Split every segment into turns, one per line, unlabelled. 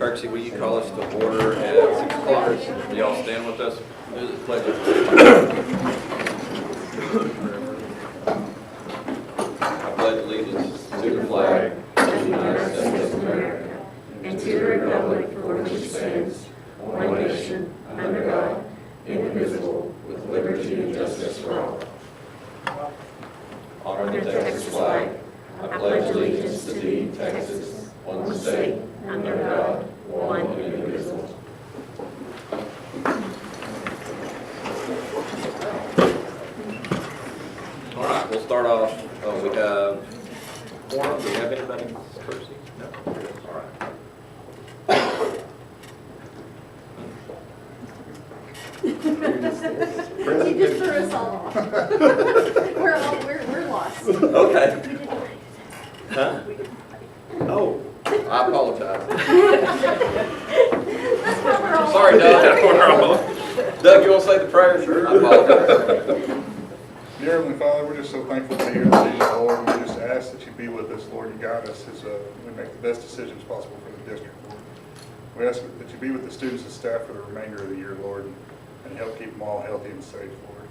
Kirksey, will you call us to order at 6 o'clock? Will y'all stand with us? Do the pledge of I pledge allegiance to the flag of the United States of America
and to the republic for which it stands, one nation, under God, indivisible, with liberty and justice for all.
Honor the Texas flag. I pledge allegiance to thee, Texas, one state, under God, one indivisible. All right, we'll start off. We have forum. Do we have anybody? Percy? No. All right.
You just threw us all off. We're lost.
Okay. Huh? Oh, I apologize.
That's why we're all
Sorry,
lost.
Doug. Doug, you want to say the prayer? Sure. I apologize.
Dear Heavenly Father, we're just so thankful to be here today, Lord. We just ask that you be with us, Lord, and guide us as we make the best decisions possible for the district, Lord. We ask that you be with the students and staff for the remainder of the year, Lord, and help keep them all healthy and safe, Lord.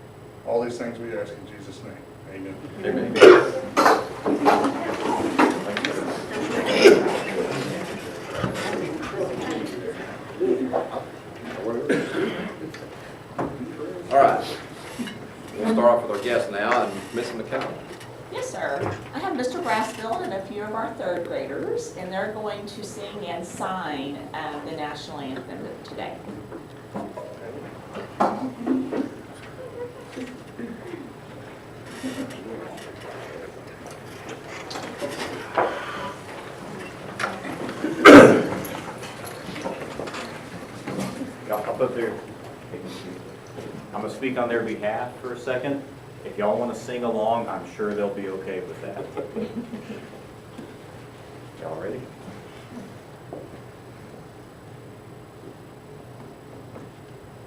All these things we ask in Jesus' name. Amen.
Amen. All right. We'll start off with our guests now, and Ms. McCallum.
Yes, sir. I have Mr. Brassfield and a few of our third graders, and they're going to sing and sign the national anthem today.
Up there. I'm going to speak on their behalf for a second. If y'all want to sing along, I'm sure they'll be okay with that. Y'all ready?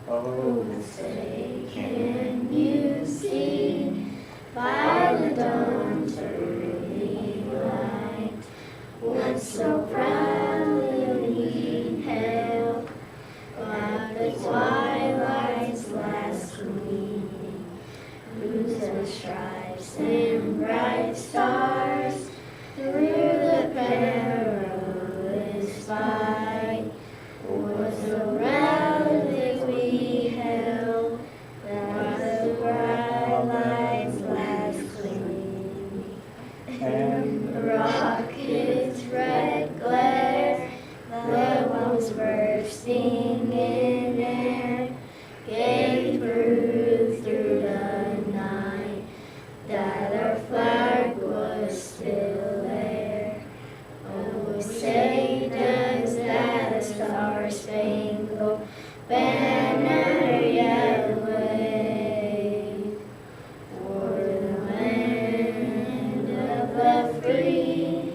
Oh, say, can you see by the dawn's early light what so proudly we hailed while the twilight's last gleaming through the stripes and bright stars through the perilous fight was so proudly we held while the bright light's last gleaming and the rocket's red glare that was bursting in air gave proof through the night that our flag was still there. Oh, say does that star-spangled banner yet wave for the land of the free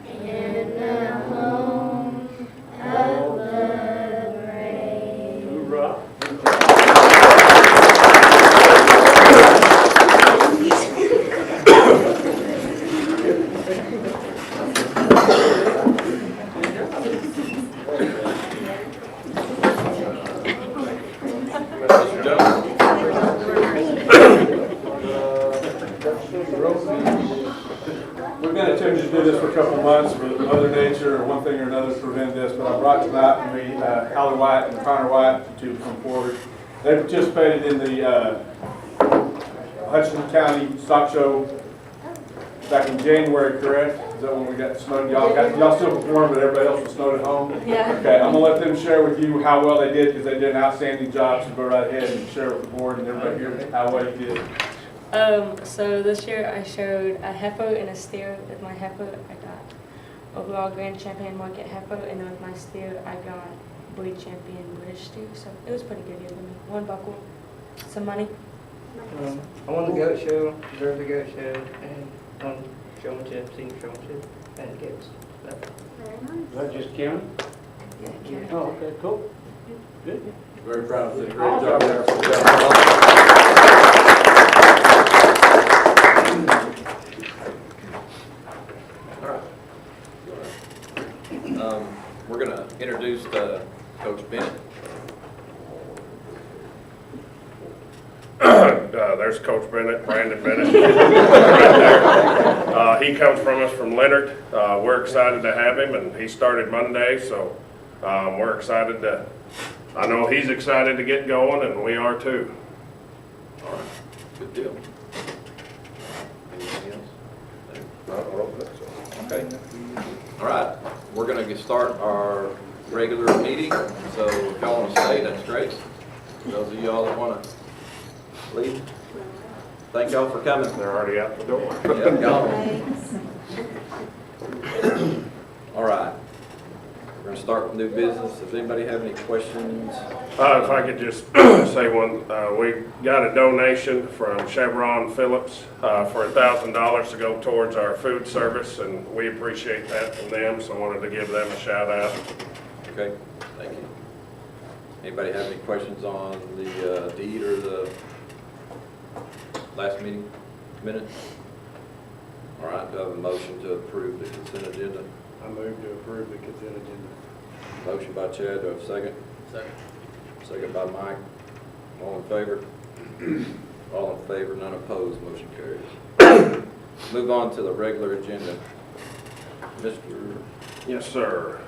and the home of the brave.
Hoorah!
Mr. Jones.
We've been attempting to do this for a couple of months, but Mother Nature or one thing or another prevented this. But I brought tonight the Hallie White and Connor White to come forward. They participated in the Hutchinson County Stock Show back in January, correct? Is that when we got snowed? Y'all still performed, but everybody else was snowed at home?
Yeah.
Okay, I'm gonna let them share with you how well they did, because they did an outstanding job. So go right ahead and share with the board and everybody here how well you did.
So this year I showed a heifer and a steer. With my heifer, I got overall grand champion market heifer, and then with my steer, I got breed champion British steer. So it was pretty good year for me. One buckle, some money.
I won the goat show, deserved the goat show, and won showmanship, senior showmanship, and gifts. So,
Very nice.
Is that just Kim?
Yeah, Karen.
Oh, okay, cool. Good.
Very proud of you. Great job there. All right. We're going to introduce
Brandon Bennett. Right there. He comes from us from Leonard. We're excited to have him, and he started Monday, so we're excited to, I know he's excited to get going, and we are too.
All right, good deal. Anything else? Okay. All right, we're going to start our regular meeting, so if y'all want to stay, that's great. Those of y'all that want to leave, thank y'all for coming.
They're already out the door.
Yep, y'all. All right, we're going to start with new business. Does anybody have any questions?
If I could just say one, we got a donation from Chevron Phillips for $1,000 to go towards our food service, and we appreciate that from them, so I wanted to give them a shout out.
Okay, thank you. Anybody have any questions on the deed or the last meeting minutes? All right, do I have a motion to approve the consent agenda?
I move to approve the consent agenda.
Motion by Chad, do I have a second? Second. Second by Mike. All in favor? All in favor, none opposed, motion carries. Move on to the regular agenda. Mr.
Yes, sir.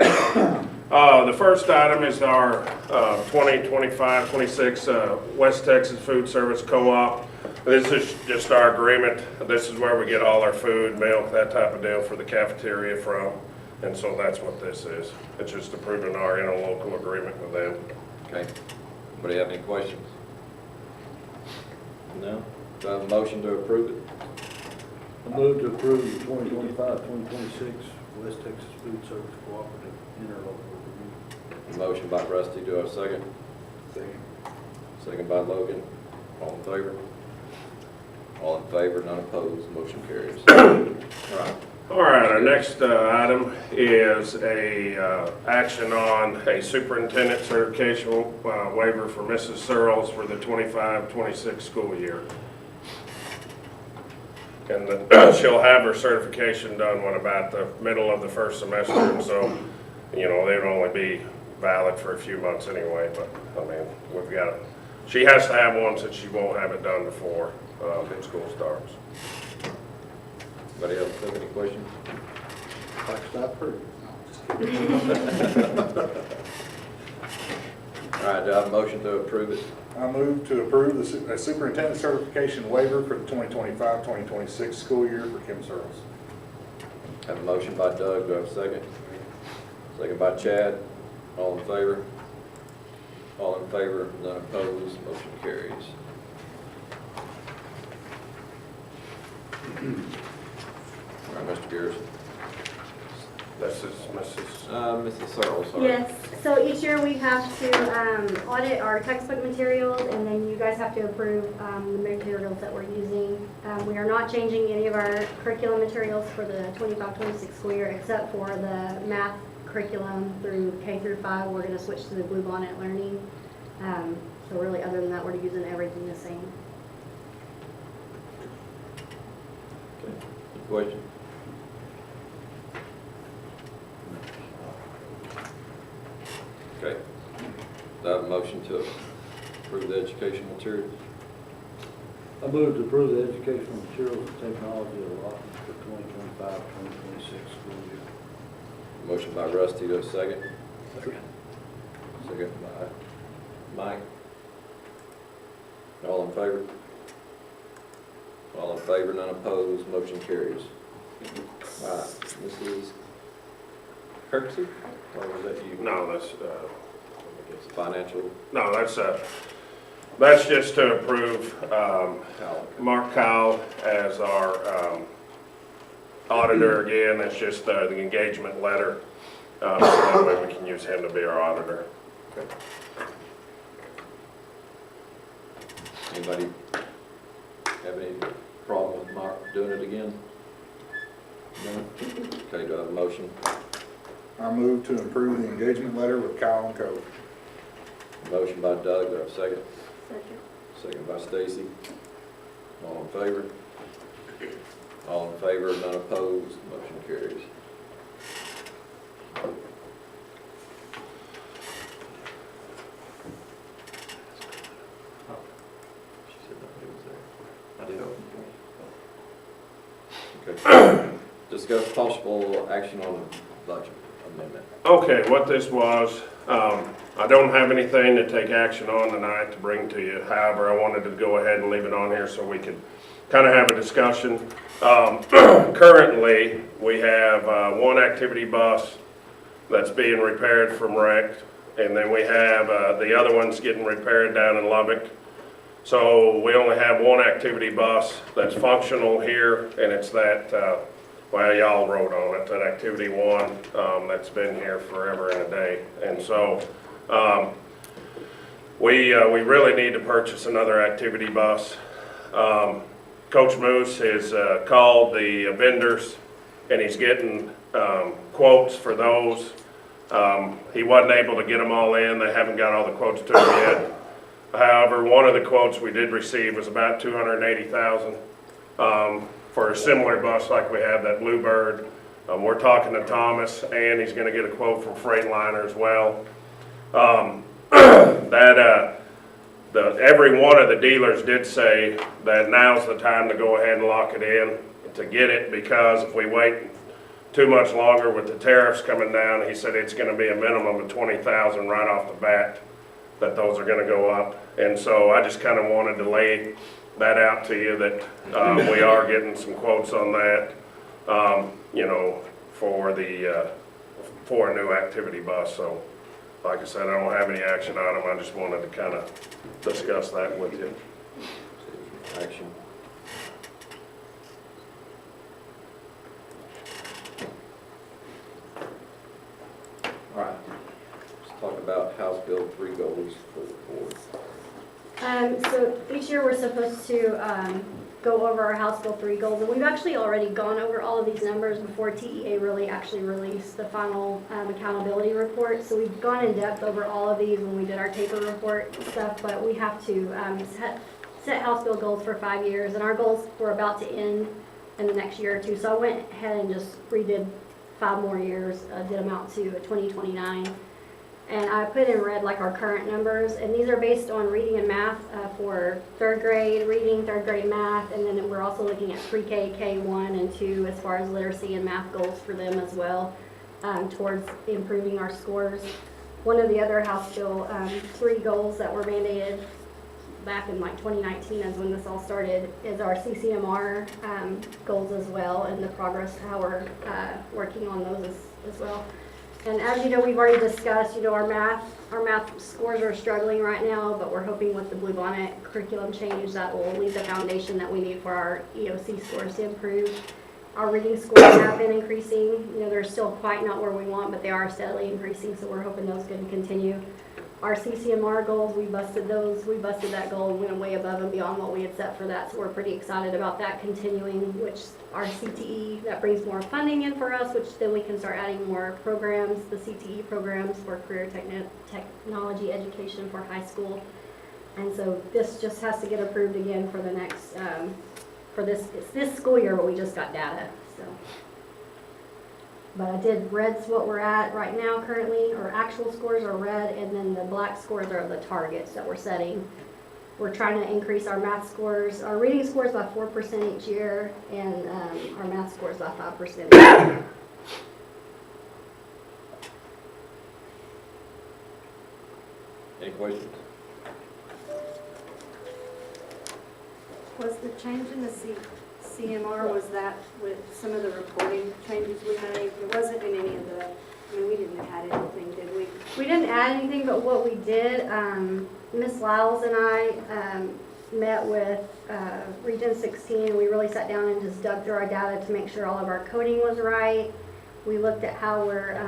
The first item is our 2025-26 West Texas Food Service Co-op. This is just our agreement. This is where we get all our food, milk, that type of deal for the cafeteria from. And so that's what this is. It's just approving our interlocal agreement with them.
Okay. Anybody have any questions? No? Do I have a motion to approve it?
I move to approve the 2025-2026 West Texas Food Service Cooperative Interlocal Agreement.
Motion by Rusty, do I have a second?
Second.
Second by Logan. All in favor? All in favor, none opposed, motion carries. All right.
All right, our next item is a action on a superintendent certification waiver for Mrs. Searles for the 25-26 school year. And she'll have her certification done when about the middle of the first semester, and so, you know, they'd only be valid for a few months anyway, but, I mean, we've got it. She has to have one since she won't have it done before school starts.
Anybody else have any questions?
Like stop proof.
All right, do I have a motion to approve it?
I move to approve the superintendent certification waiver for the 2025-2026 school year for Kim Searles.
Have a motion by Doug, do I have a second? Second by Chad. All in favor? All in favor, none opposed, motion carries. All right, Mr. Garrison.
This is Mrs.
Mrs. Searles, sorry.
Yes, so each year we have to audit our textbook materials, and then you guys have to approve the materials that we're using. We are not changing any of our curriculum materials for the 25-26 school year, except for the math curriculum through K through 5. We're going to switch to the Bluebonnet Learning. So really, other than that, we're using everything the same.
Okay. Any questions? Okay. Do I have a motion to approve the educational materials?
I move to approve the educational materials and technology allotment for 2025-2026 school year.
Motion by Rusty, to a second. Second by Mike. All in favor? All in favor, none opposed, motion carries. All right, Mrs. Kirksey, or was that you?
No, that's,
Financial,
no, that's just to approve Mark Kyle as our auditor again. That's just the engagement letter. So that way we can use him to be our auditor. Okay.
Anybody have any problem with Mark doing it again? No? Okay, do I have a motion?
I move to approve the engagement letter with Kyle and Co.
Motion by Doug, do I have a second?
Second.
Second by Stacy. All in favor? All in favor, none opposed, motion carries. She said nobody was there. I did open the door. Okay. Discuss possible action on budget amendment.
Okay, what this was, I don't have anything to take action on tonight to bring to you. However, I wanted to go ahead and leave it on here so we could kind of have a discussion. Currently, we have one activity bus that's being repaired from wrecked, and then we have the other one's getting repaired down in Lubbock. So we only have one activity bus that's functional here, and it's that, well, y'all wrote on it, that Activity 1 that's been here forever and a day. And so we really need to purchase another activity bus. Coach Moose has called the vendors, and he's getting quotes for those. He wasn't able to get them all in. They haven't got all the quotes to him yet. However, one of the quotes we did receive was about $280,000 for a similar bus like we have, that Bluebird. We're talking to Thomas, and he's going to get a quote from Freightliner as well. Every one of the dealers did say that now's the time to go ahead and lock it in to get it, because if we wait too much longer with the tariffs coming down, he said it's going to be a minimum of $20,000 right off the bat that those are going to go up. And so I just kind of wanted to lay that out to you, that we are getting some quotes on that, you know, for a new activity bus. So like I said, I don't have any action on them. I just wanted to kind of discuss that with you.
Action. All right, let's talk about House Bill 3 goals for the board.
So each year we're supposed to go over our House Bill 3 goals, and we've actually already gone over all of these numbers before TEA really actually released the final accountability report. So we've gone in depth over all of these when we did our taper report stuff, but we have to set House Bill goals for 5 years, and our goals were about to end in the next year or two. So I went ahead and just redid 5 more years, did them out to 2029. And I put in red like our current numbers, and these are based on reading and math for 3rd grade reading, 3rd grade math, and then we're also looking at pre-K, K1 and 2 as far as literacy and math goals for them as well, towards improving our scores. One of the other House Bill 3 goals that were mandated back in like 2019 is when this all started, is our CCMR goals as well, and the progress, how we're working on those as well. And as you know, we've already discussed, you know, our math scores are struggling right now, but we're hoping with the Bluebonnet curriculum change that will leave the foundation that we need for our EOC scores to improve. Our reading scores have been increasing. You know, they're still quite not where we want, but they are steadily increasing, so we're hoping those can continue. Our CCMR goals, we busted that goal and went way above and beyond what we had set for that, so we're pretty excited about that continuing, which our CTE, that brings more funding in for us, which then we can start adding more programs, the CTE programs for career technology education for high school. And so this just has to get approved again for the next, for this school year, but we just got data, so. But I did red's what we're at right now currently, our actual scores are red, and then the black scores are the targets that we're setting. We're trying to increase our math scores, our reading scores by 4% each year, and our math scores by 5%.
Any questions?
Was the change in the CMR, was that with some of the reporting changes we made? It wasn't in any of the, I mean, we didn't add anything, did we?
We didn't add anything, but what we did, Ms. Lyles and I met with Region 16, and we really sat down and just dug through our data to make sure all of our coding was right. We looked at how we're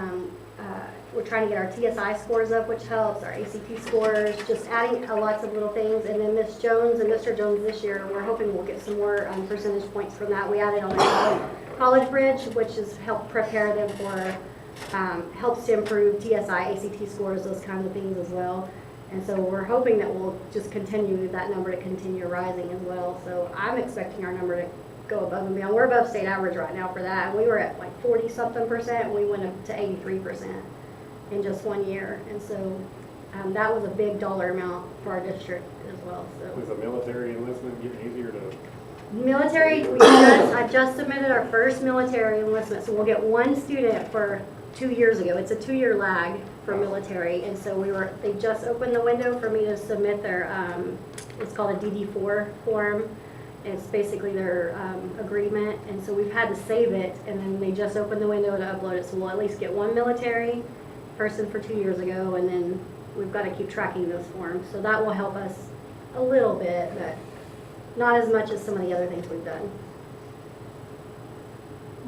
trying to get our TSI scores up, which helps, our ACT scores, just adding lots of little things. And then Ms. Jones and Mr. Jones this year, we're hoping we'll get some more percentage points from that. We added on the College Bridge, which has helped prepare them for, helps to improve TSI, ACT scores, those kinds of things as well. And so we're hoping that we'll just continue that number to continue rising as well. So I'm expecting our number to go above and beyond. We're above state average right now for that. We were at like 40-something%, and we went up to 83% in just 1 year. And so that was a big dollar amount for our district as well. So
With the military enlistment getting easier to
Military, I just submitted our first military enlistment, so we'll get one student for 2 years ago. It's a 2-year lag for military, and so they just opened the window for me to submit their, it's called a DD4 form. It's basically their agreement, and so we've had to save it, and then they just opened the window to upload it, so we'll at least get one military person for 2 years ago, and then we've got to keep tracking those forms. So that will help us a little bit, but not as much as some of the other things we've done.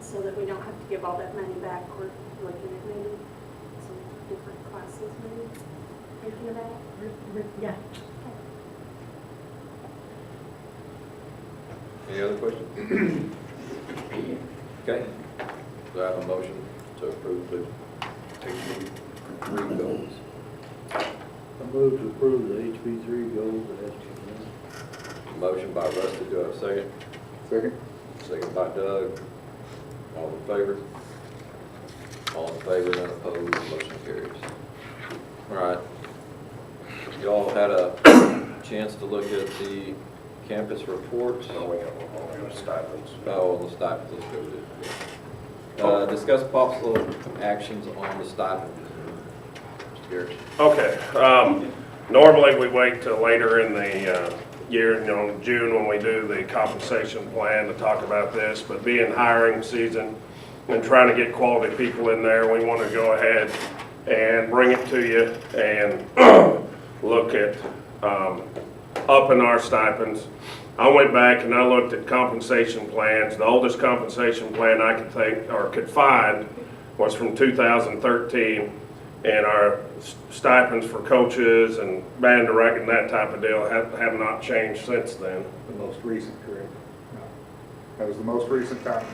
So that we don't have to give all that money back. We're looking at maybe some different classes, maybe thinking about it.
Yeah.
Any other questions? Okay. Do I have a motion to approve the HB3 goals?
I move to approve the HB3 goals as presented.
Motion by Rusty, do I have a second?
Second?
Second by Doug. All in favor? All in favor, none opposed, motion carries. All right. Y'all had a chance to look at the campus reports?
So we have only stipends.
Oh, on the stipends, let's go with it. Discuss possible actions on the stipend. Mr. Garrett.
Okay, normally we wait till later in the year, June, when we do the compensation plan to talk about this, but being hiring season and trying to get quality people in there, we want to go ahead and bring it to you and look at upping our stipends. I went back and I looked at compensation plans. The oldest compensation plan I could think or could find was from 2013, and our stipends for coaches and band director and that type of deal have not changed since then.
The most recent, correct? No. That was the most recent time.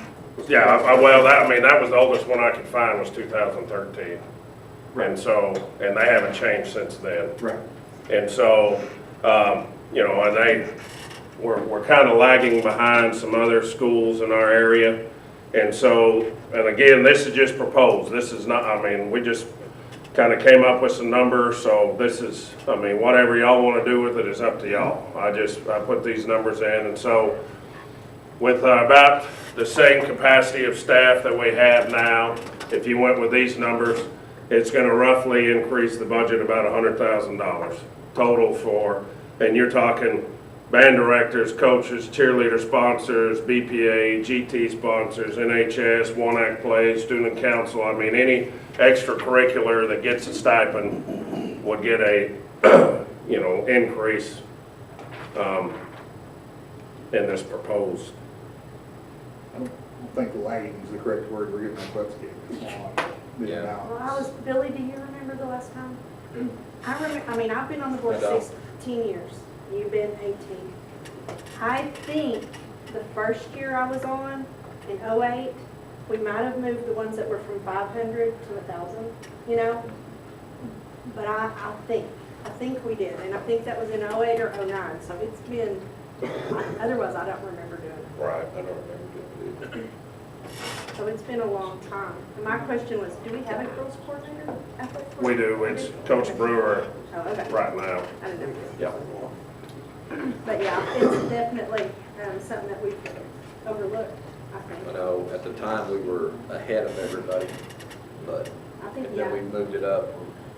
Yeah, that was the oldest one I could find was 2013. And so, and they haven't changed since then.
Right.
And so, and we're kind of lagging behind some other schools in our area. And so, and again, this is just proposed. This is not, we just kind of came up with some numbers. So this is, whatever y'all want to do with it is up to y'all. I put these numbers in. And so with about the same capacity of staff that we have now, if you went with these numbers, it's going to roughly increase the budget about $100,000 total for, and you're talking band directors, coaches, cheerleader sponsors, BPA, GT sponsors, NHS, One Act Plays, student council. Any extracurricular that gets a stipend would get a, increase in this proposed.
I don't think lagging is the correct word. We're getting our butts kicked.
Yeah.
Well, Billy, do you remember the last time? I've been on the board
I don't.
16 years. You've been 18. I think the first year I was on, in 08, we might have moved the ones that were from 500 to 1,000, But I think we did, and I think that was in 08 or 09, so it's been, otherwise I don't remember doing it.
Right, I don't remember doing it.
So it's been a long time. And my question was, do we have a girls coordinator? Athletic
We do,
coordinator?
it's Coach Brewer
Oh, okay.
right now.
I didn't know.
Yeah.
But yeah, it's definitely something that we could overlook, I
I
think.
know at the time we were ahead of everybody, but,
I think,
and
yeah.
then we moved it up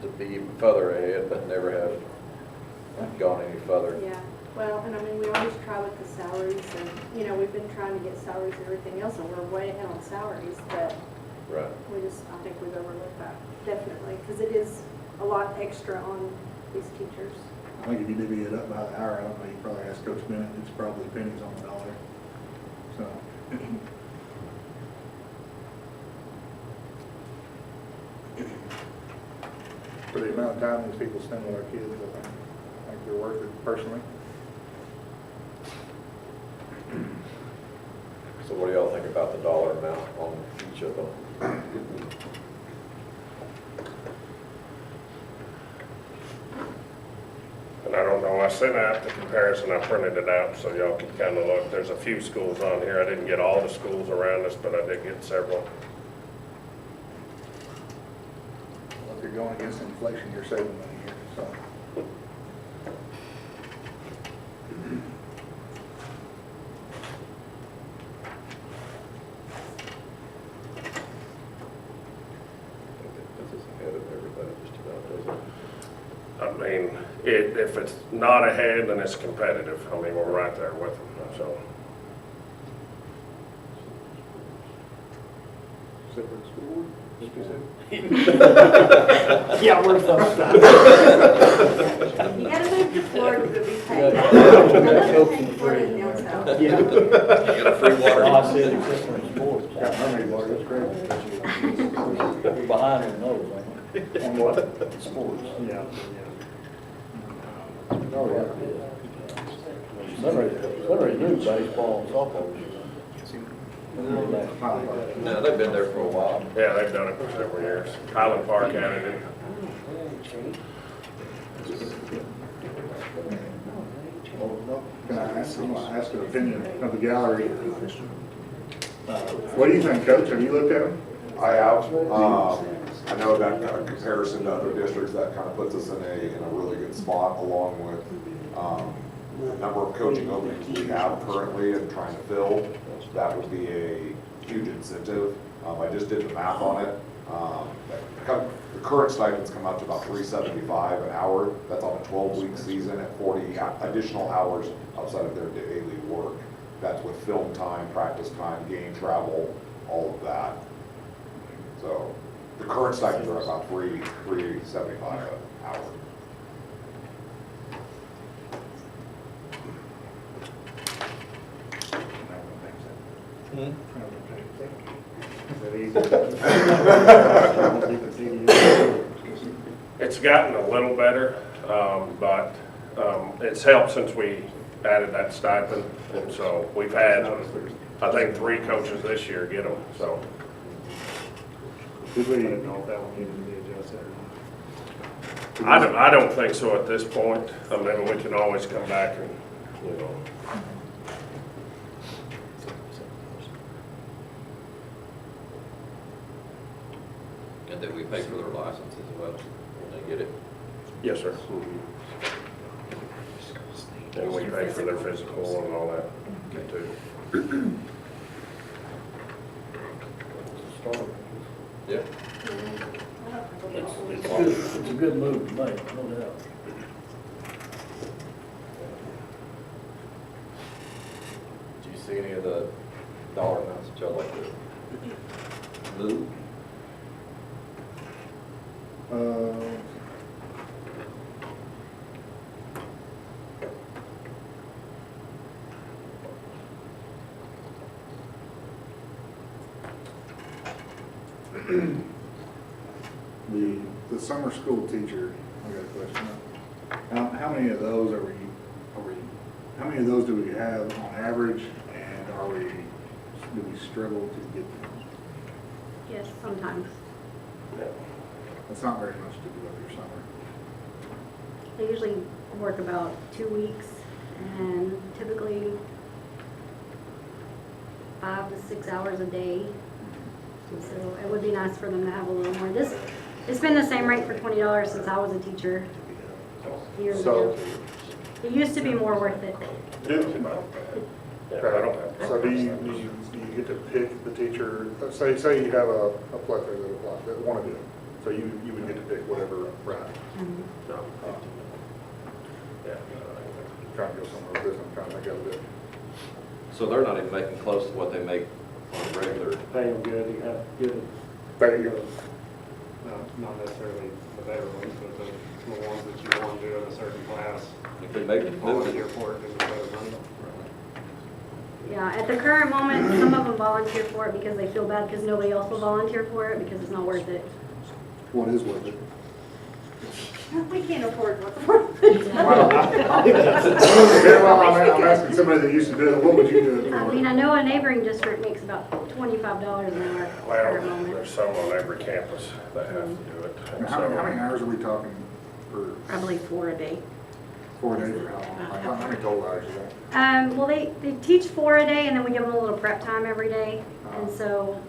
to be even further ahead, but never have gone any further.
Yeah, well, and we always try with the salaries and, we've been trying to get salaries and everything else, and we're way ahead on salaries, but
Right.
I think we've overlooked that, definitely, because it is a lot extra on these teachers.
I think if you divvy it up by the hour, I don't know, you probably ask Coach Bennett, it's probably pennies on the dollar. So. For the amount of time these people spend with our kids, I think they're worth it personally.
So what do y'all think about the dollar amount on each of them?
And I don't know, I sent out the comparison, I printed it out so y'all can kind of look. There's a few schools on here. I didn't get all the schools around us, but I did get several.
Well, if you're going against inflation, you're saving money here, so.
mean, if it's not ahead, then it's competitive. I mean, we're right there with them, so.
Separate school board? What you said?
Yeah, we're from.
You gotta move to Florida to be paid. Florida downtown.
Yeah.
Got a free water.
I said except for sports. Got mermaid water, that's great. We're behind on those, ain't we? On what? Sports. Yeah. Oh, yeah. Sunrise new baseball and softball.
No, they've been there for a while.
Yeah, they've done it for several years. Highland Park added it.
Can I ask an opinion of the gallery? What do you think, Coach? Have you looked at them?
I have. I know that kind of comparison to other districts, that kind of puts us in a really good spot, along with the number of coaching openings we have currently and trying to fill. That would be a huge incentive. I just did the math on it. The current stipends come out to about $375 an hour. That's on a 12-week season at 40 additional hours outside of their daily work. That's with film time, practice time, game travel, all of that. So the current stipends are about $375 an hour.
It's gotten a little better, but it's helped since we added that stipend. And so we've had, I think, 3 coaches this year get them, so.
Did we know if that one needed to be adjusted or not?
I don't think so at this point. I mean, we can always come back and, you know.
And then we pay for their license as well when they get it.
Yes, sir. And we pay for their physical and all that, too.
Yeah.
It's a good move to make, no doubt.
Did you see any of the dollar amounts that y'all like to move?
The summer school teacher, I got a question. How many of those how many of those do we have on average, and do we struggle to get them?
Yes, sometimes.
It's not very much to do up your summer.
They usually work about 2 weeks and typically 5 to 6 hours a day. And so it would be nice for them to have a little more. It's been the same rate for $20 since I was a teacher years ago. It used to be more worth it.
Yeah, I don't have.
So do you get to pick the teacher, say you have a plethora that want to do it, so you would get to pick whatever route?
No. Yeah.
Trying to go somewhere with this, I'm trying to think of it.
So they're not even making close to what they make on a regular.
Pay them good, you have good,
There you go.
not necessarily the better ones, but the ones that you want to do in a certain class.
If they make it,
Volunteer for it, because it's better money.
Yeah, at the current moment, some of them volunteer for it because they feel bad because nobody else will volunteer for it because it's not worth it.
What is worth it?
We can't afford what's worth
Well, I'm asking somebody that used to do it, what would you do it
I
for?
mean, I know a neighboring district makes about $25 an hour at the current
Well,
moment.
there's some on every campus that have to do it.
And
And
how
so-
many hours are we talking for
I believe 4 a day.
4 days or how long? Like, how many total hours is that?
Well, they teach 4 a day, and then we give them a little prep time every day. And so,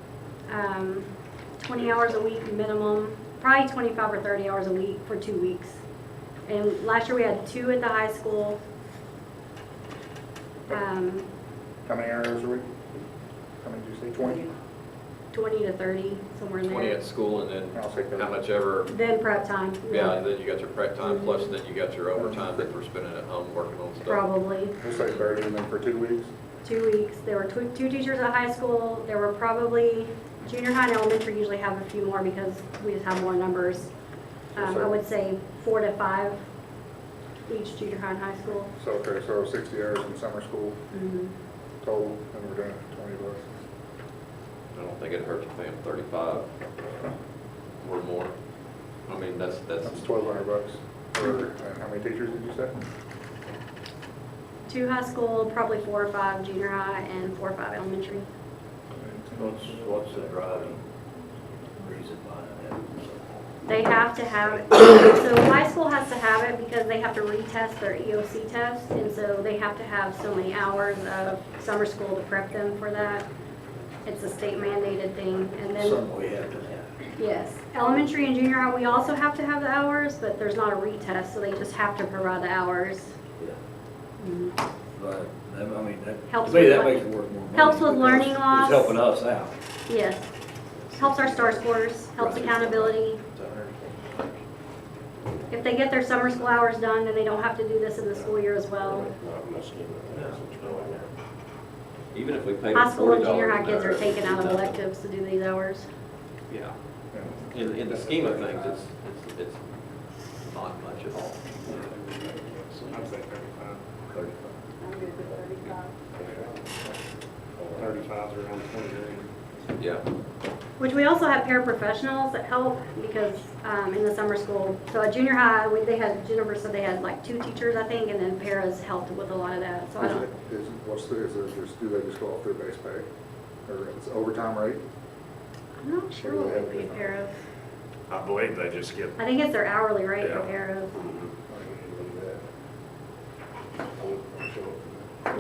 20 hours a week minimum, probably 25 or 30 hours a week for 2 weeks. And last year we had 2 at the high school.
How many hours a week? How many did you say, 20?
20 to 30, somewhere in
20
there.
at school and then
I'll take that.
how much ever,
Then prep time.
yeah, then you got your prep time, plus then you got your overtime that we're spending at home working on stuff.
Probably.
We'll say 30 and then for 2 weeks.
2 weeks. There were two teachers at high school. There were probably, junior high and elementary usually have a few more because we just have more numbers. I would say 4 to 5 each junior high and high school.
So, okay, so 60 hours in summer school
Mhm.
total, and we're doing $20.
I don't think it hurts to pay them 35 or more. I mean, that's,
That's $1,200 for, and how many teachers did you say?
2 high school, probably 4 or 5 junior high, and 4 or 5 elementary.
What's the driving reason behind that?
They have to have it. So high school has to have it because they have to retest their EOC test, and so they have to have so many hours of summer school to prep them for that. It's a state mandated thing, and then,
Something we have to have.
yes, elementary and junior high, we also have to have the hours, but there's not a retest, so they just have to provide the hours.
Yeah.
Mhm.
But, I mean, that,
Helps
to me,
with
that
what-
makes it worth more money.
helps with
because
learning loss.
It's helping us out.
Yes. Helps our star scores, helps
Right.
accountability. If they get their summer school hours done, then they don't have to do this in the school year as well.
Not in the scheme of things, it's really not.
even if we pay them
High school and
$40
junior high
an
kids
hour,
are taken out of
it's-
electives to do these hours.
Yeah. In the scheme of things, it's not much at all.
I'd say 35.
35.
I'm good with 35.
35's around 20 grand.
Yeah.
Which we also have paraprofessionals that help because in the summer school, so at junior high, Jennifer said they had like 2 teachers, I think, and then paras helped with a lot of that, so I don't,
Do they just go off their base pay? Or it's overtime rate?
I'm not sure what we pay paras.
I believe they just get,
I think it's their hourly rate for
Yeah.
paras.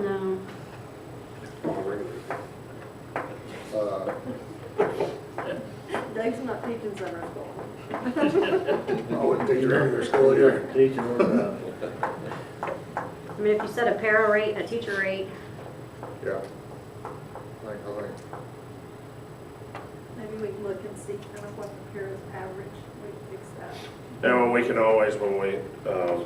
No.
Doug's not teaching summer school.
I wouldn't teach regular school year.
Teaching or driving.
I mean, if you set a para rate, a teacher rate,
Yeah. I think.
Maybe we can look and see kind of what the peers average, we can fix that.
and when we can always, when we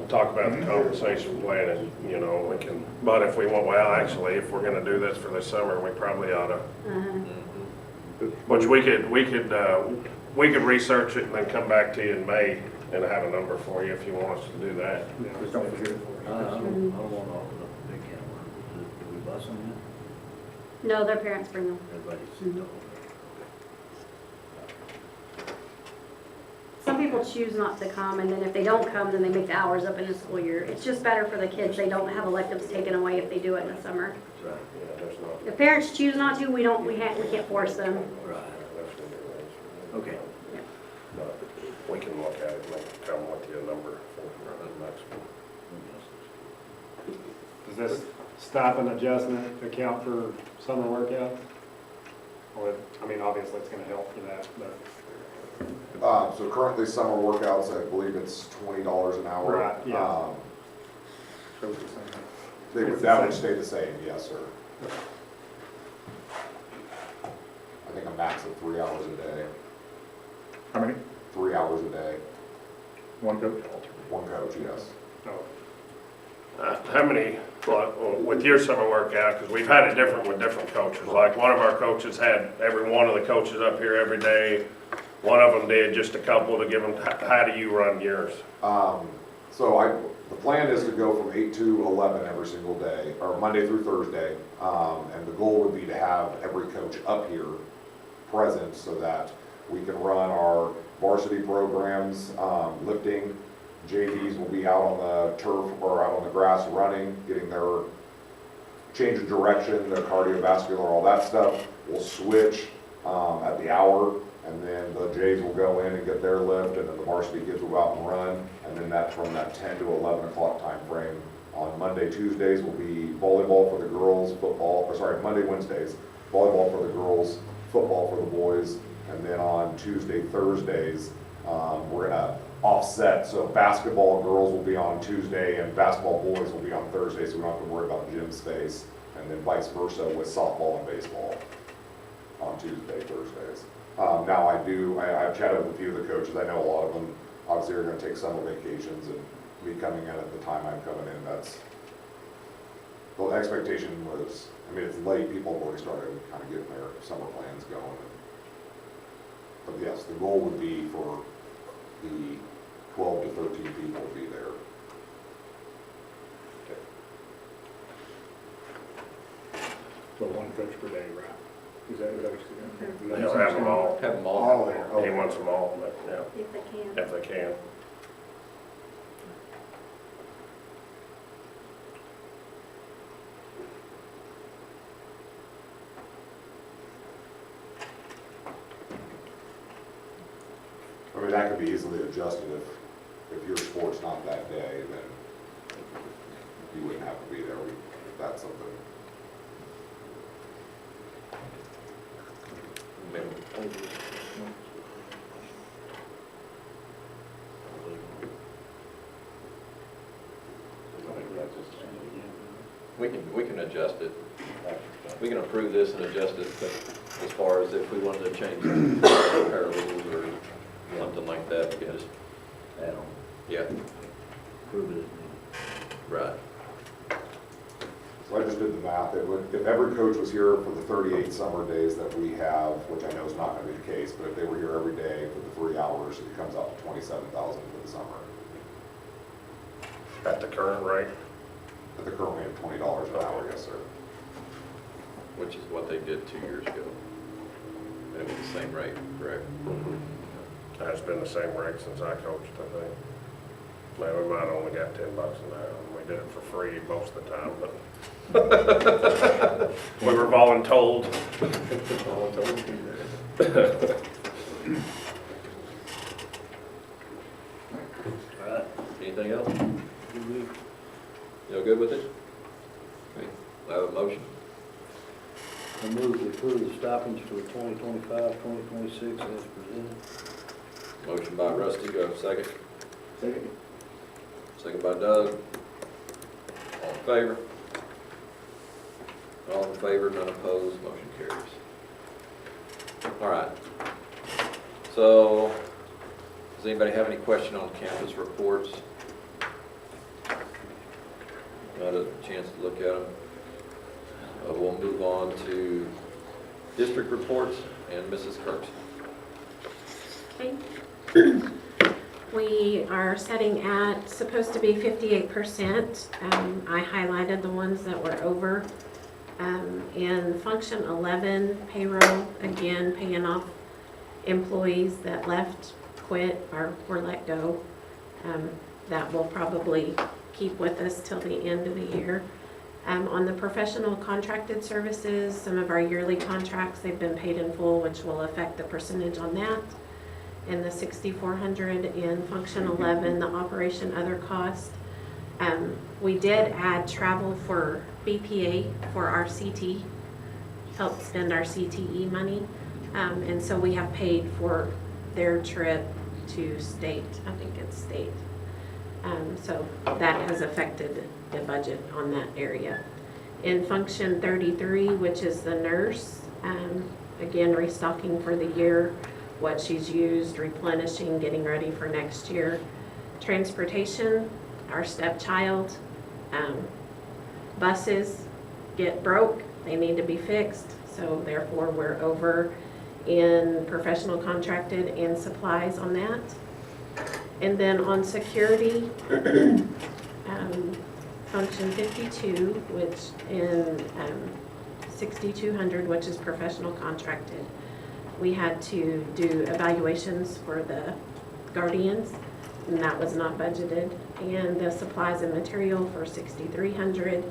talk about the compensation plan, and, you know, we can, but if we want, well, actually, if we're gonna do this for this summer, we probably ought to, which we could research it and then come back to you in May and have a number for you if you want us to do that.
Just don't forget it.
I don't want to open up a big can of worms. Do we bus them in?
no, their parents bring them.
Everybody's
Mhm. Some people choose not to come, and then if they don't come, then they make the hours up in the school year. It's just better for the kids. They don't have electives taken away if they do it in the summer.
That's right.
Yeah, there's not.
If parents choose not to, we can't force them.
Right. Okay.
But we can look at it and come with you a number for the next one.
Does this stipend adjustment account for summer workout? Or, I mean, obviously it's gonna help for that, but.
So currently summer workouts, I believe it's $20 an hour.
Right, yeah.
Shows the same.
That would stay the same, yes, sir. I think a max of 3 hours a day,
How many?
3 hours a day,
One coach?
one coach, yes.
How many, well, with your summer workout, because we've had it different with different coaches, like one of our coaches had every one of the coaches up here every day. One of them did just a couple to give them, how do you run yours?
The plan is to go from 8 to 11 every single day, or Monday through Thursday. And the goal would be to have every coach up here present so that we can run our varsity programs, lifting. JVs will be out on the turf or out on the grass running, getting their change of direction, their cardiovascular, all that stuff. We'll switch at the hour, and then the Jays will go in and get their lift, and then the varsity kids will go out and run. And then that's from that 10 to 11 o'clock time frame. On Monday, Tuesdays will be volleyball for the girls, Monday, Wednesdays, volleyball for the girls, football for the boys. And then on Tuesday, Thursdays, we're gonna offset. So basketball girls will be on Tuesday and basketball boys will be on Thursday, so we don't have to worry about gym space. And then vice versa with softball and baseball. on Tuesday, Thursdays. Now I've chatted with a few of the coaches, I know a lot of them obviously are gonna take summer vacations, and me coming in at the time I'm coming in, the expectation was, I mean, it's late, people have already started kind of getting their summer plans going. But yes, the goal would be for the 12 to 13 people to be there.
So one coach per day, right? Is that what you're
They'll have them all.
Have them all.
He wants them all, but, yeah,
If they can.
if they can.
I mean, that could be easily adjusted if your sport's not that day, then you wouldn't have to be there. That's something.
We can adjust it. We can approve this and adjust it as far as if we wanted to change paralegals or something like that, we can just,
add on,
yeah,
prove it.
right.
So I just did the math. If every coach was here for the 38 summer days that we have, which I know is not going to be the case, but if they were here every day for the 3 hours, it comes out to $27,000 for the summer.
At the current rate.
At the current rate of $20 an hour, yes, sir.
Which is what they did 2 years ago. It was the same rate, correct?
It's been the same rate since I coached, I think. Maybe we might have only got $10 an hour. We did it for free most of the time, but we were voluntold.
All right, anything else? You all good with it? Okay, I have a motion.
I move to approve the stipends for 2025, 2026 as presented.
Motion by Rusty, do I have a second?
Second.
Second by Doug. All in favor? All in favor, none opposed, motion carries. All right. So, does anybody have any question on campus reports? Got a chance to look at them. We'll move on to district reports and Mrs. Kirks.
Okay. We are setting at, supposed to be 58%. I highlighted the ones that were over. In function 11, payroll, again, paying off employees that left, quit, or were let go. That will probably keep with us till the end of the year. On the professional contracted services, some of our yearly contracts, they've been paid in full, which will affect the percentage on that. And the 6,400 in function 11, the operation other cost. We did add travel for BPA for our CT, help spend our CTE money. And so we have paid for their trip to state, I think it's state. So that has affected the budget on that area. In function 33, which is the nurse, again, restocking for the year, what she's used, replenishing, getting ready for next year. Transportation, our stepchild, buses get broke, they need to be fixed, so therefore we're over in professional contracted and supplies on that. And then on security, function 52, which in 6,200, which is professional contracted, we had to do evaluations for the guardians, and that was not budgeted. And the supplies and material for 6,300,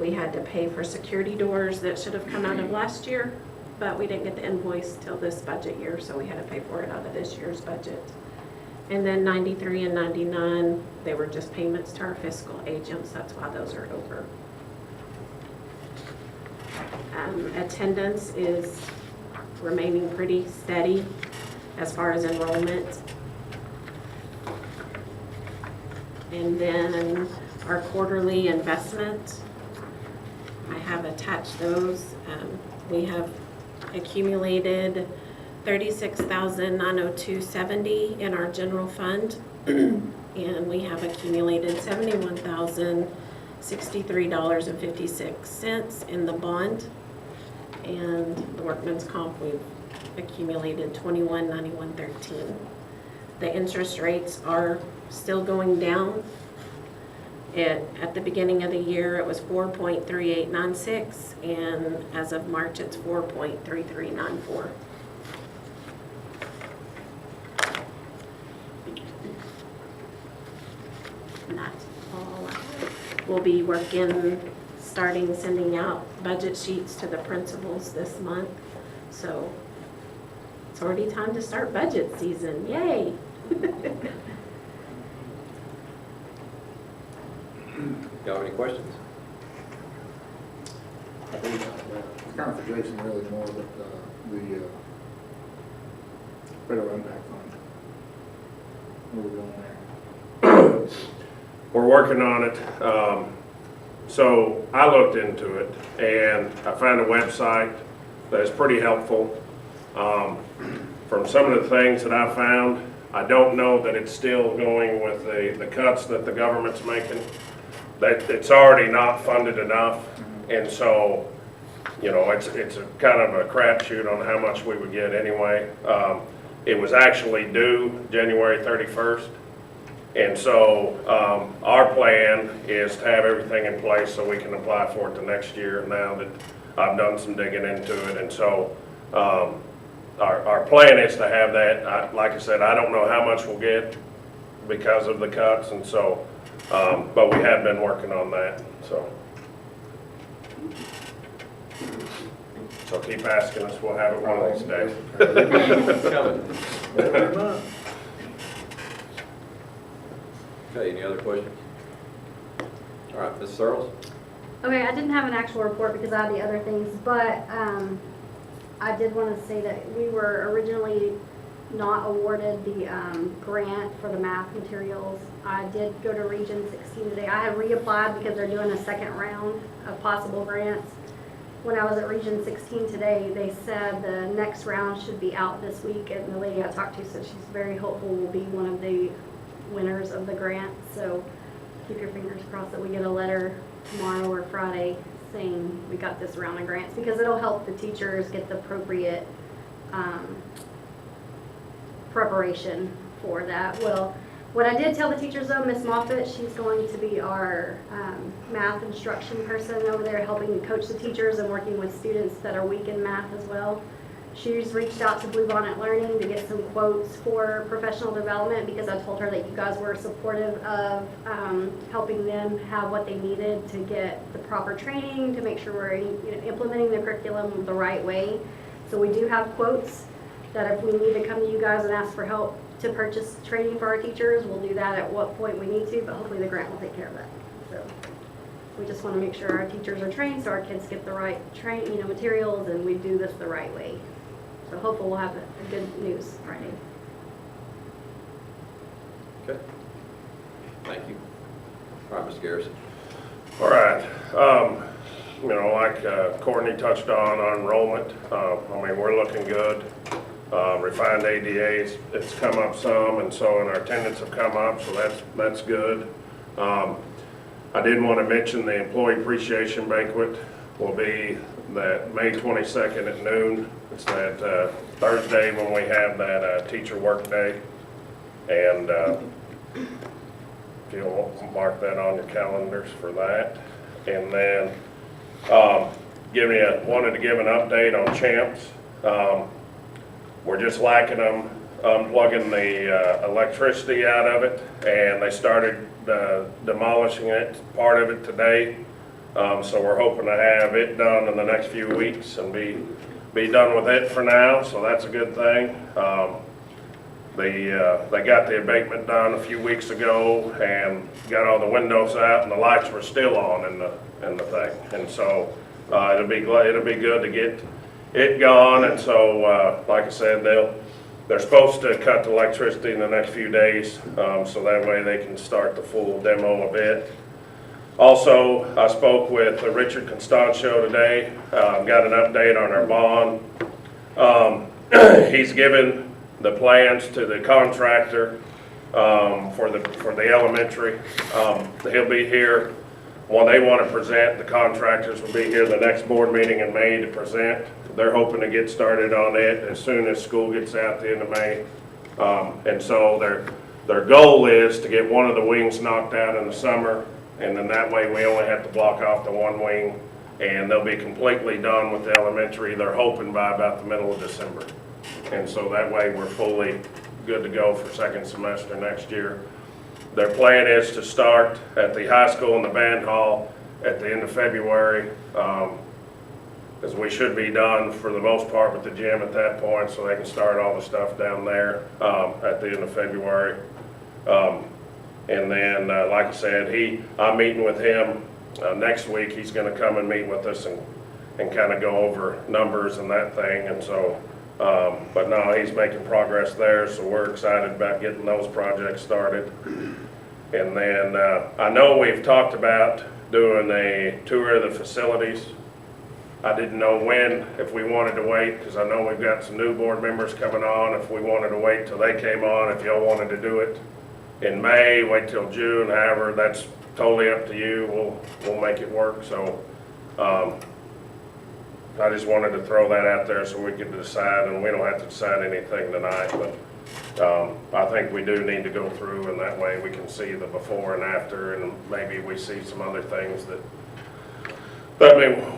we had to pay for security doors that should have come out of last year, but we didn't get the invoice till this budget year, so we had to pay for it out of this year's budget. And then 93 and 99, they were just payments to our fiscal agents. That's why those are over. Attendance is remaining pretty steady as far as enrollment. And then our quarterly investment, I have attached those. We have accumulated $36,902.70 in our general fund. And we have accumulated $71,063.56 in the bond. And the workman's comp, we've accumulated $21,9113. The interest rates are still going down. At the beginning of the year, it was 4.3896, and as of March, it's 4.3394. And that's all. We'll be starting sending out budget sheets to the principals this month. So it's already time to start budget season. Yay!
Y'all have any questions?
I think it's kind of for Jason really more, but the federal impact fund. Where are we going there?
We're working on it. So I looked into it and I found a website that is pretty helpful. From some of the things that I found, I don't know that it's still going with the cuts that the government's making. That it's already not funded enough, and so, you know, it's a kind of a crapshoot on how much we would get anyway. It was actually due January 31st, and so our plan is to have everything in place so we can apply for it the next year now that I've done some digging into it. And so our plan is to have that. Like I said, I don't know how much we'll get because of the cuts, and so but we have been working on that, so keep asking us, we'll have it one of these days.
Okay, any other questions? All right, Ms. Searles?
Okay, I didn't have an actual report because I had the other things, but I did want to say that we were originally not awarded the grant for the math materials. I did go to Region 16 today. I had reapplied because they're doing a second round of possible grants. When I was at Region 16 today, they said the next round should be out this week, and the lady I talked to said she's very hopeful we'll be one of the winners of the grant. So keep your fingers crossed that we get a letter tomorrow or Friday saying we got this round of grants, because it'll help the teachers get the appropriate preparation for that. Well, what I did tell the teachers though, Miss Moffitt, she's going to be our math instruction person over there, helping coach the teachers and working with students that are weak in math as well. She's reached out to Bluebonnet Learning to get some quotes for professional development, because I told her that you guys were supportive of helping them have what they needed to get the proper training, to make sure we're implementing the curriculum the right way. So we do have quotes that if we need to come to you guys and ask for help to purchase training for our teachers, we'll do that at what point we need to, but hopefully the grant will take care of that. So we just want to make sure our teachers are trained so our kids get the right materials, and we do this the right way. So hopefully we'll have a good news Friday.
Okay. Thank you. All right, Mr. Garrison.
All right. You know, like Courtney touched on our enrollment, I mean, we're looking good. Refined ADAs, it's come up some, and so and our attendance have come up, so that's good. I did want to mention the employee appreciation banquet will be that May 22nd at noon. It's that Thursday when we have that teacher work day, and if you'll mark that on your calendars for that. And then wanted to give an update on Champs. We're just lacking them unplugging the electricity out of it, and they started demolishing it, part of it today. So we're hoping to have it done in the next few weeks and be done with it for now, so that's a good thing. They got the abatement done a few weeks ago and got all the windows out, and the lights were still on in the thing. And so it'll be good to get it gone. And so like I said, they're supposed to cut the electricity in the next few days, so that way they can start the full demo of it. Also, I spoke with Richard Constancio today, got an update on our bond. He's given the plans to the contractor for the elementary. He'll be here when they want to present. The contractors will be here the next board meeting in May to present. They're hoping to get started on it as soon as school gets out the end of May. And so their goal is to get one of the wings knocked out in the summer, and then that way we only have to block off the one wing, and they'll be completely done with the elementary, they're hoping by about the middle of December. And so that way we're fully good to go for second semester next year. Their plan is to start at the high school in the band hall at the end of February, as we should be done for the most part with the gym at that point, so they can start all the stuff down there at the end of February. And then, like I said, I'm meeting with him next week. He's going to come and meet with us and kind of go over numbers and that thing. And so, but no, he's making progress there, so we're excited about getting those projects started. And then I know we've talked about doing a tour of the facilities. I didn't know when, if we wanted to wait, because I know we've got some new board members coming on, if we wanted to wait till they came on, if y'all wanted to do it in May, wait till June, however, that's totally up to you. We'll make it work. So I just wanted to throw that out there so we could decide, and we don't have to decide anything tonight, but I think we do need to go through, and that way we can see the before and after, and maybe we see some other things that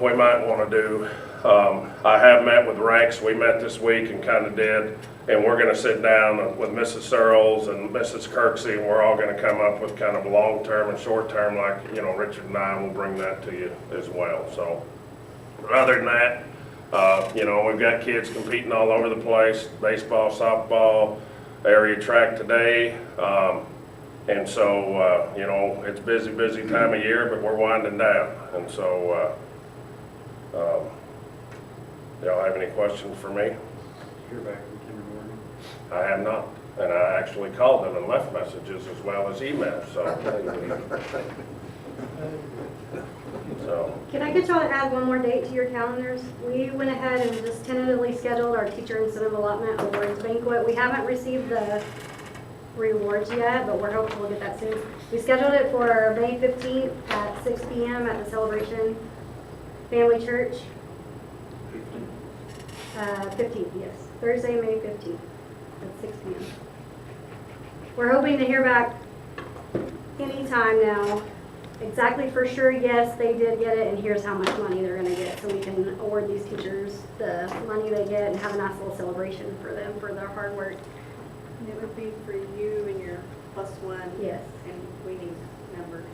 we might want to do. I have met with Ranks. We met this week and kind of did, and we're going to sit down with Mrs. Searles and Mrs. Kirksey, and we're all going to come up with kind of long-term and short-term, like, you know, Richard and I will bring that to you as well. So other than that, you know, we've got kids competing all over the place, baseball, softball, area track today. And so, you know, it's busy time of year, but we're winding down. And so, y'all have any questions for me?
Hear back from kindergarten?
I have not. And I actually called them and left messages as well as emails, so.
Can I get y'all to add one more date to your calendars? We went ahead and just tentatively scheduled our teacher incentive allotment awards banquet. We haven't received the rewards yet, but we're hopeful we'll get that soon. We scheduled it for May 15th at 6 p.m. at the Celebration Family Church. 15th, yes. Thursday, May 15th at 6 p.m. We're hoping to hear back anytime now. Exactly for sure, yes, they did get it, and here's how much money they're going to get, so we can award these teachers the money they get and have a nice little celebration for them for their hard work.
And it would be for you and your +1.
Yes.
And we need numbers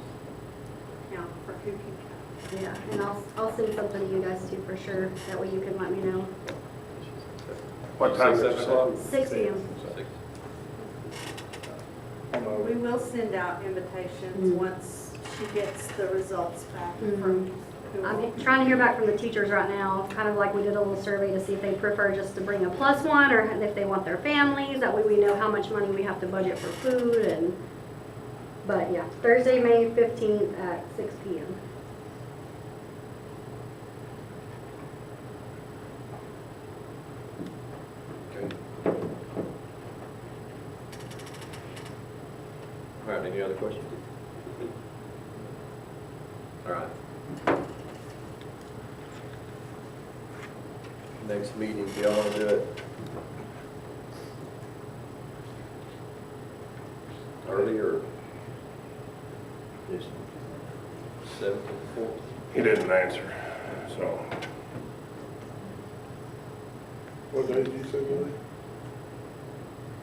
count for who can count.
Yeah, and I'll send something to you guys too for sure. That way you can let me know.
What time is it?
6 p.m.
We will send out invitations once she gets the results back from who.
I'm trying to hear back from the teachers right now, kind of like we did a little survey to see if they prefer just to bring a +1 or if they want their families. That way we know how much money we have to budget for food but yeah, Thursday, May 15th at 6 p.m.
Okay. All right, any other questions? All right. Next meeting, do y'all want to do it early or 7th and 4th?
He didn't answer, so.
What day did you say, Billy?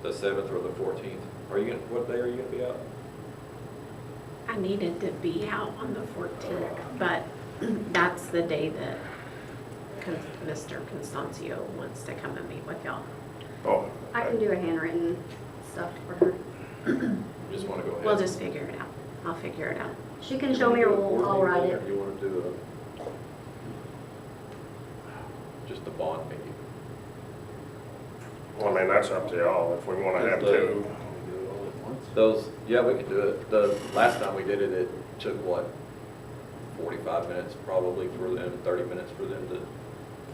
The 7th or the 14th? What day are you gonna be out?
I needed to be out on the 14th, but that's the day that Mr. Constancio wants to come and meet with y'all.
Oh.
I can do a handwritten stuff for her.
Just wanna go ahead?
We'll just figure it out. I'll figure it out.
She can show me or I'll write it.
You wanna do just the bond meeting?
Well, I mean, that's up to y'all if we want to have two.
Yeah, we can do it. The last time we did it, it took what, 45 minutes probably for them, 30 minutes for them to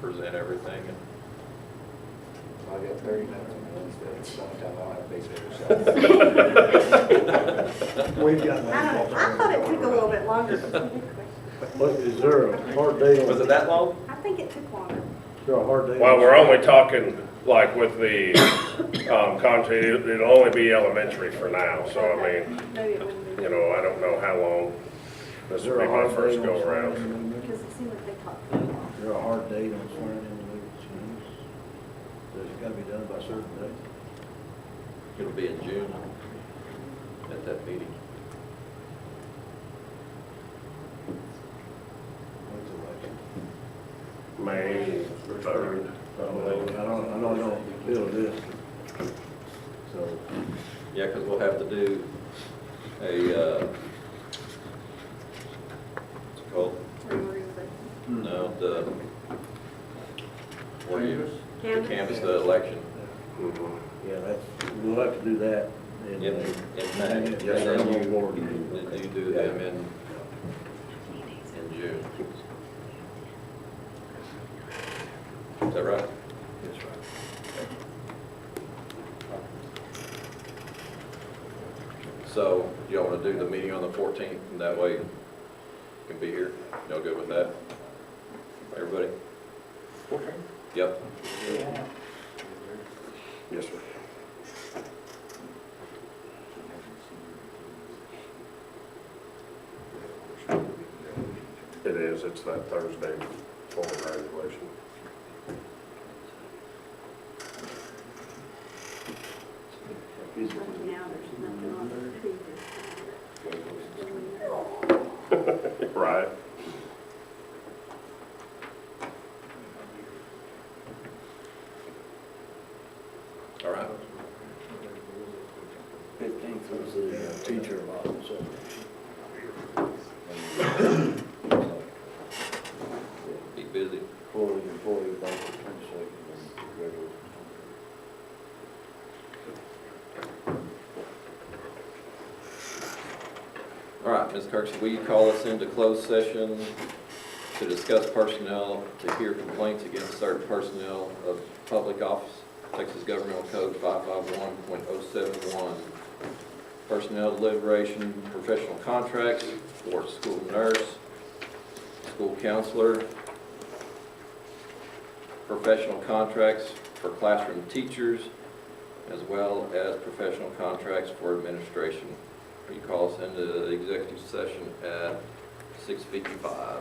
present everything.
got 30 minutes on Wednesday. It's the only time I'll have babysitter. We've got
I thought it took a little bit longer.
What, is there a hard day on?
Was it that long?
I think it took longer.
Is there a hard day?
Well, we're only talking, like with the content, it'll only be elementary for now, so I mean,
Maybe it wouldn't be.
you know, I don't know how long this
Is
will
there
be
a
my
hard
first
date
go
on
around.
swearing in?
Because it seemed like they talked.
Is there a hard date on swearing in the new students? Does it gotta be done by a certain date?
It'll be in June at that meeting.
When's the election?
May 3rd.
I don't feel this. So,
Yeah, because we'll have to do a, what's it called? No, the, what do you, the canvas, the election.
yeah, we'll have to do that.
In May. And
Yes, sir.
then
I'm on board.
you do them in June. Is that right?
That's right.
So, do y'all want to do the meeting on the 14th, and that way you can be here? Y'all good with that? Everybody? 14th? Yep.
Yes, sir. It is, it's that Thursday before graduation.
Now there's nothing on the
Right.
All right.
15th was the teacher model, so.
Be busy.
Employee about the 22nd and regular.
All right, Ms. Kirksey, will you call us into closed session to discuss personnel, to hear complaints against certain personnel of public office, Texas Governmental Code 551.071, personnel deliberation, professional contracts for school nurse, school counselor, professional contracts for classroom teachers, as well as professional contracts for administration. You call us into the executive session at 6:55.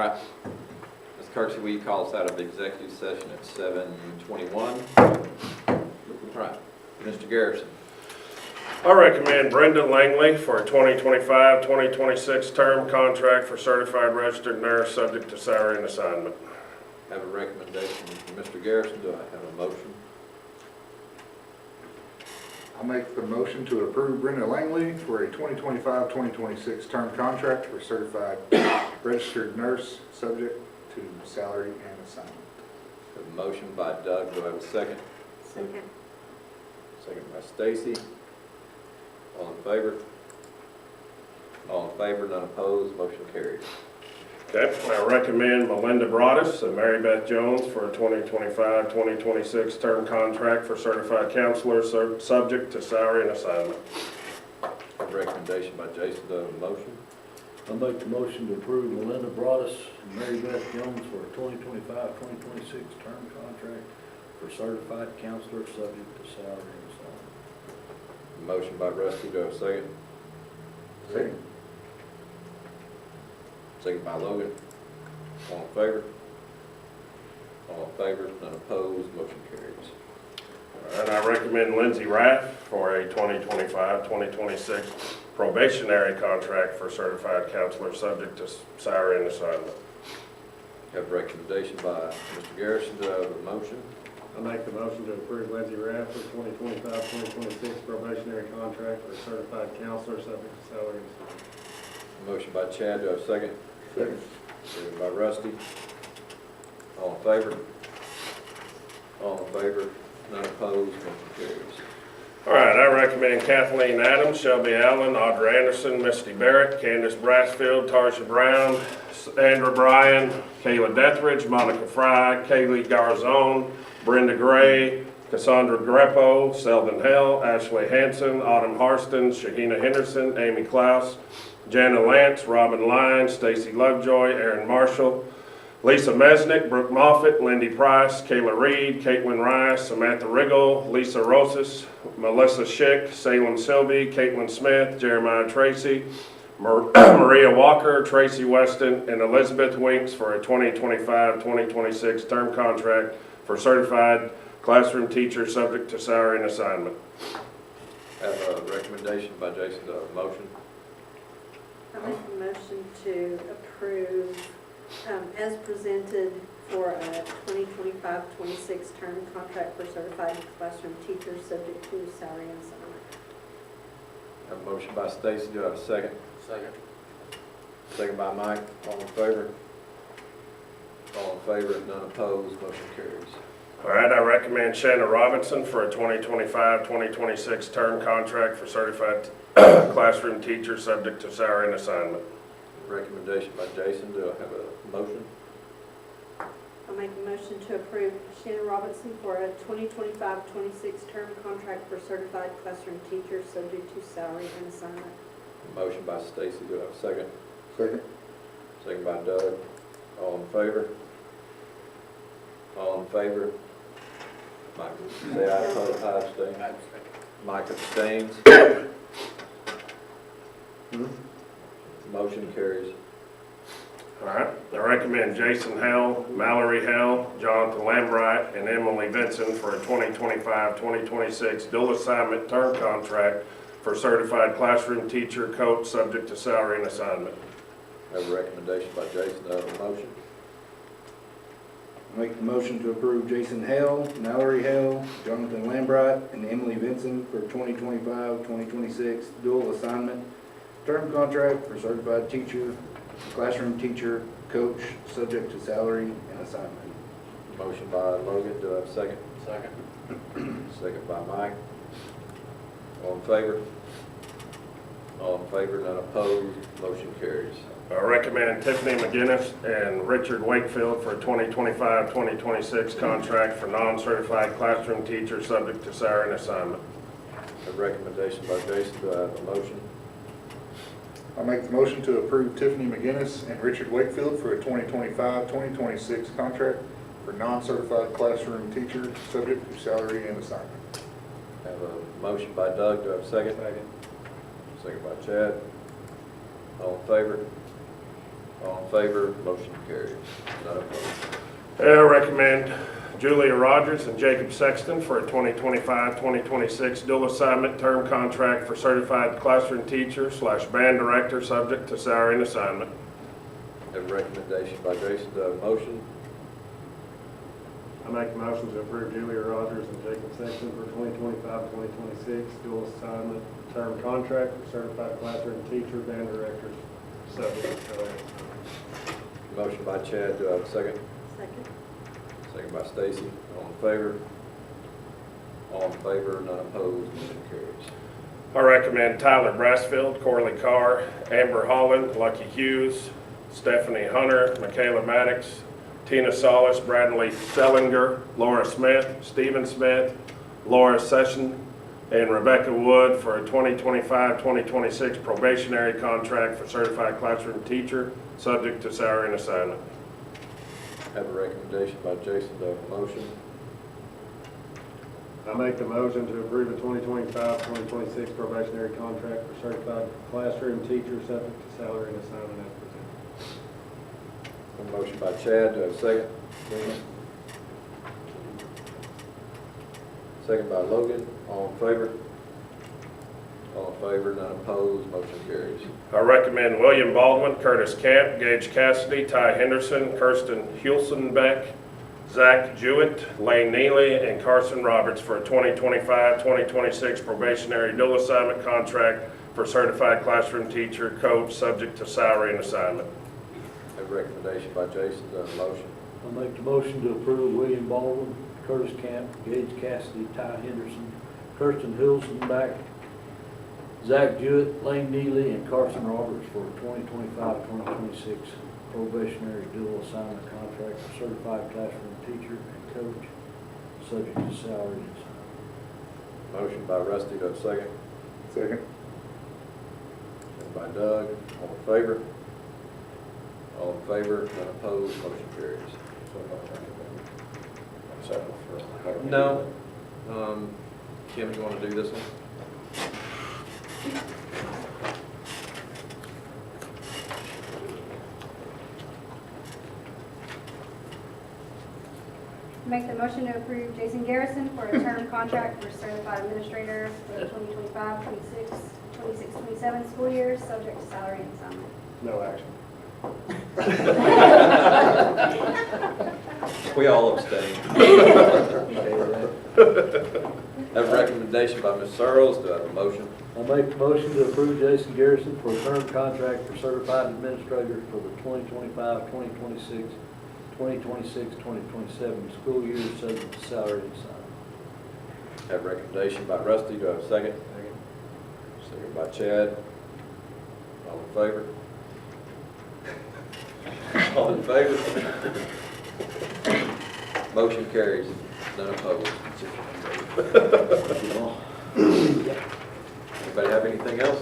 All right. Ms. Kirksey, will you call us out of executive session at 7:21? All right. Mr. Garrison.
I recommend Brenda Langley for a 2025-2026 term contract for certified registered nurse, subject to salary and assignment.
Have a recommendation from Mr. Garrison. Do I have a motion?
I'll make the motion to approve Brenda Langley for a 2025-2026 term contract for certified registered nurse, subject to salary and assignment.
Have a motion by Doug. Do I have a second?
Second.
Second by Stacy. All in favor? All in favor, none opposed, motion carries.
Okay, I recommend Melinda Broadus and Mary Beth Jones for a 2025-2026 term contract for certified counselor, subject to salary and assignment.
A recommendation by Jason. Do I have a motion?
I'll make the motion to approve Melinda Broadus and Mary Beth Jones for a 2025-2026 term contract for certified counselor, subject to salary and assignment.
Motion by Rusty. Do I have a second?
Second.
Second by Logan. All in favor? All in favor, none opposed, motion carries.
And I recommend Lindsay Raff for a 2025-2026 probationary contract for certified counselor, subject to salary and assignment.
Have a recommendation by Mr. Garrison. Do I have a motion?
I make the motion to approve Lindsay Raff for 2025-2026 probationary contract for certified counselor, subject to salary and assignment.
Motion by Chad. Do I have a second?
Second.
Second by Rusty. All in favor? All in favor, none opposed, motion carries.
All right, I recommend Kathleen Adams, Shelby Allen, Audra Anderson, Misty Barrett, Candace Brassfield, Tarsha Brown, Sandra Bryan, Kayla Dethridge, Monica Fry, Kaylee Garzone, Brenda Gray, Cassandra Greppo, Selden Hell, Ashley Hanson, Autumn Harston, Shahina Henderson, Amy Klaus, Jana Lance, Robin Lyons, Stacy Lovejoy, Aaron Marshall, Lisa Mesnick, Brooke Moffitt, Lindy Price, Kayla Reed, Caitlin Rice, Samantha Riggle, Lisa Rosas, Melissa Schick, Salem Silby, Caitlin Smith, Jeremiah Tracy, Maria Walker, Tracy Weston, and Elizabeth Winks for a 2025-2026 term contract for certified classroom teacher, subject to salary and assignment.
Have a recommendation by Jason. Do I have a motion?
I make a motion to approve as presented for a 2025-26 term contract for certified classroom teachers, subject to salary and assignment.
Have a motion by Stacy. Do I have a second? Second. Second by Mike. All in favor? All in favor, none opposed, motion carries.
All right, I recommend Shanna Robinson for a 2025-2026 term contract for certified classroom teacher, subject to salary and assignment.
Recommendation by Jason. Do I have a motion?
I'll make a motion to approve Shannon Robinson for a 2025-26 term contract for certified classroom teachers, subject to salary and assignment.
Motion by Stacy. Do I have a second?
Second.
Second by Doug. All in favor? All in favor? Mike, say aye. Opposed? I abstain. Mike abstains. Motion carries.
All right, I recommend Jason Hell, Mallory Hell, Jonathan Lambright, and Emily Vinson for a 2025-2026 dual assignment term contract for certified classroom teacher, coach, subject to salary and assignment.
Have a recommendation by Jason. Do I have a motion?
Make the motion to approve Jason Hale, Mallory Hale, Jonathan Lambright, and Emily Vinson for 2025-2026 dual assignment term contract for certified teacher, classroom teacher, coach, subject to salary and assignment.
Motion by Logan. Do I have a second? Second. Second by Mike. All in favor? All in favor, none opposed, motion carries.
I recommend Tiffany McGinnis and Richard Wakefield for a 2025-2026 contract for non-certified classroom teacher, subject to salary and assignment.
A recommendation by Jason. Do I have a motion?
I'll make the motion to approve Tiffany McGinnis and Richard Wakefield for a 2025-2026 contract for non-certified classroom teacher, subject to salary and assignment.
Have a motion by Doug. Do I have a second? Second by Chad. All in favor? All in favor, motion carries. None opposed.
I recommend Julia Rogers and Jacob Sexton for a 2025-2026 dual assignment term contract for certified classroom teacher / band director, subject to salary and assignment.
Have a recommendation by Jason, do I have a motion?
I make a motion to approve Julia Rogers and Jacob Sexton for 2025-2026 dual assignment term contract for certified classroom teacher, band director, subject to salary and assignment.
Motion by Chad, do I have a second?
Second.
Second by Stacy. All in favor? All in favor, none opposed, motion carries.
I recommend Tyler Brassfield, Corley Carr, Amber Holland, Lucky Hughes, Stephanie Hunter, Michaela Maddox, Tina Solis, Bradley Sellinger, Laura Smith, Stephen Smith, Laura Session, and Rebecca Wood for a 2025-2026 probationary contract for certified classroom teacher, subject to salary and assignment.
Have a recommendation by Jason, do I have a motion?
I make the motion to approve the 2025-2026 probationary contract for certified classroom teacher, subject to salary and assignment as presented.
A motion by Chad, do I have a second? Second by Logan, all in favor? All in favor, none opposed, motion carries.
I recommend William Baldwin, Curtis Camp, Gage Cassidy, Ty Henderson, Kirsten Hulsenbeck, Zach Jewett, Lane Neely, and Carson Roberts for a 2025-2026 probationary dual assignment contract for certified classroom teacher, coach, subject to salary and assignment.
Have a recommendation by Jason, do I have a motion?
I make the motion to approve William Baldwin, Curtis Camp, Gage Cassidy, Ty Henderson, Kirsten Hilsenback, Zach Jewett, Lane Neely, and Carson Roberts for a 2025-2026 probationary dual assignment contract for certified classroom teacher and coach, subject to salary and assignment.
Motion by Rusty, do I have a second?
Second.
Second by Doug, all in favor? All in favor, none opposed, motion carries. No. Kim, you want to do this one?
Make the motion to approve Jason Garrison for a term contract for certified administrator for the 2025-26, 26-27 school year, subject to salary and assignment.
No action.
We all abstain. Have a recommendation by Ms. Searles, do I have a motion?
I make the motion to approve Jason Garrison for a term contract for certified administrator for the 2025-2026, 2026-2027 school year, subject to salary and assignment.
Have a recommendation by Rusty, do I have a second? Second by Chad. All in favor? All in favor? Motion carries, none opposed. Anybody have anything else?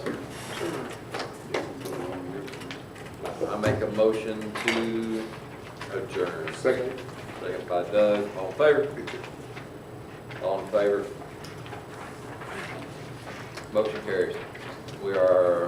I make a motion to adjourn.
Second.
Second by Doug, all in favor? All in favor? Motion carries. We are